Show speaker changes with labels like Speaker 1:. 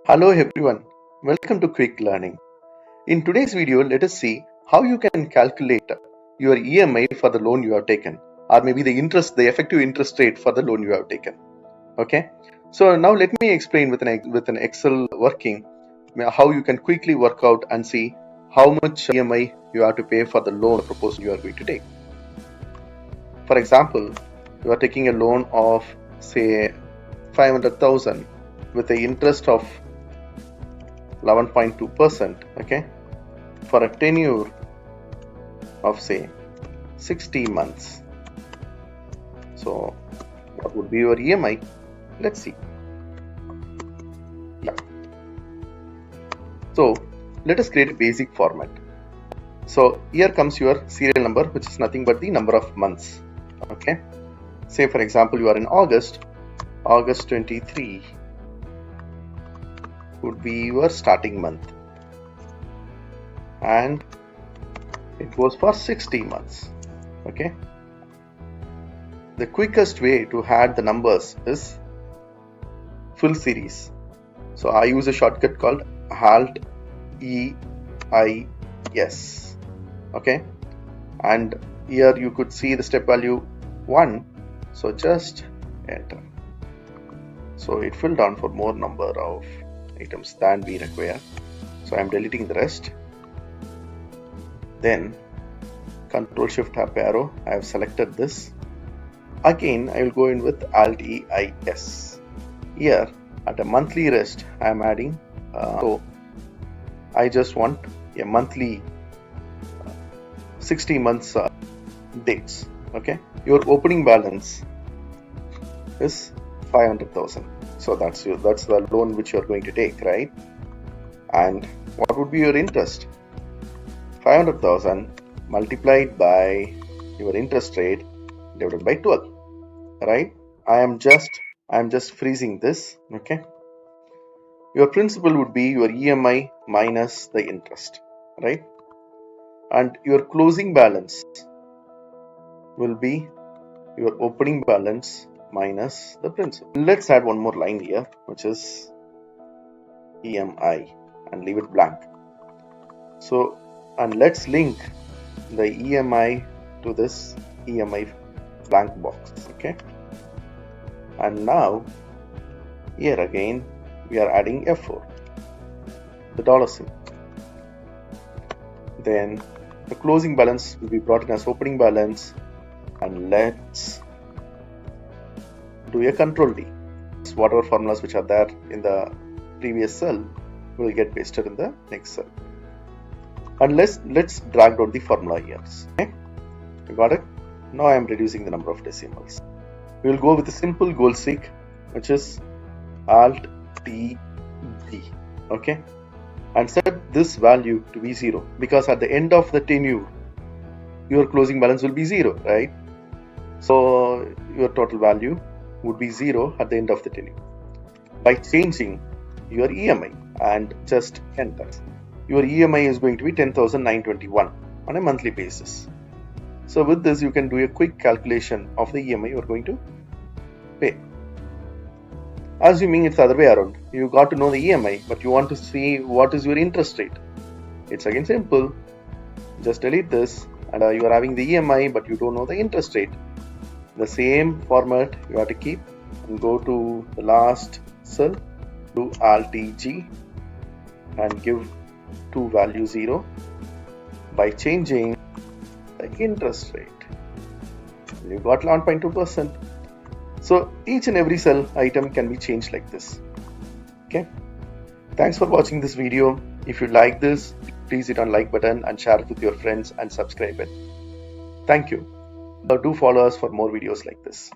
Speaker 1: Hello everyone, welcome to Quick Learning. In today's video, let us see how you can calculate your EMI for the loan you have taken, or maybe the effective interest rate for the loan you have taken. Okay, so now let me explain with an Excel working how you can quickly work out and see how much EMI you have to pay for the loan proposal you are going to take. For example, you are taking a loan of say 500,000 with the interest of 11.2%, okay, for a tenure of say 60 months. So what would be your EMI? Let's see. Yeah. So let us create a basic format. So here comes your serial number, which is nothing but the number of months. Okay. Say for example you are in August 23 would be your starting month, and it goes for 60 months. Okay, the quickest way to add the numbers is full series. So I use a shortcut called Alt EIS. Okay, and here you could see the step value 1, so just enter. So it filled down for more number of items than we require, so I am deleting the rest. Then Control Shift up arrow, I have selected this. Again I will go in with Alt EIS. Here at a monthly rest I am adding so I just want a monthly 60 months dates. Okay, your opening balance is 500,000. So that's the loan which you are going to take, right? And what would be your interest? 500,000 multiplied by your interest rate divided by 12, right? I am just freezing this. Okay, your principal would be your EMI minus the interest, right? And your closing balance will be your opening balance minus the principal. Let's add one more line here, which is EMI, and leave it blank. So, and let's link the EMI to this EMI blank box. Okay, and now here again we are adding F4, the dollar sign. Then the closing balance will be brought in as opening balance, and let's do a Control D. Whatever formulas which are there in the previous cell will get pasted in the next cell. And let's drag down the formula here. Okay, you got it? Now I am reducing the number of decimals. We will go with a simple goal seek, which is Alt T G. Okay, and set this value to be 0, because at the end of the tenure your closing balance will be 0, right? So your total value would be 0 at the end of the tenure. By changing your EMI and just enter, your EMI is going to be 10,921 on a monthly basis. So with this you can do a quick calculation of the EMI you are going to pay. Assuming it's the other way around, you got to know the EMI but you want to see what is your interest rate. It's again simple, just delete this, and you are having the EMI but you don't know the interest rate. The same format you have to keep, and go to the last cell, do Alt G and give to value 0 by changing the interest rate. You got 11.2%. So each and every cell item can be changed like this. Okay, thanks for watching this video. If you like this, please hit on like button and share it with your friends and subscribe it. Thank you. Do follow us for more videos like this.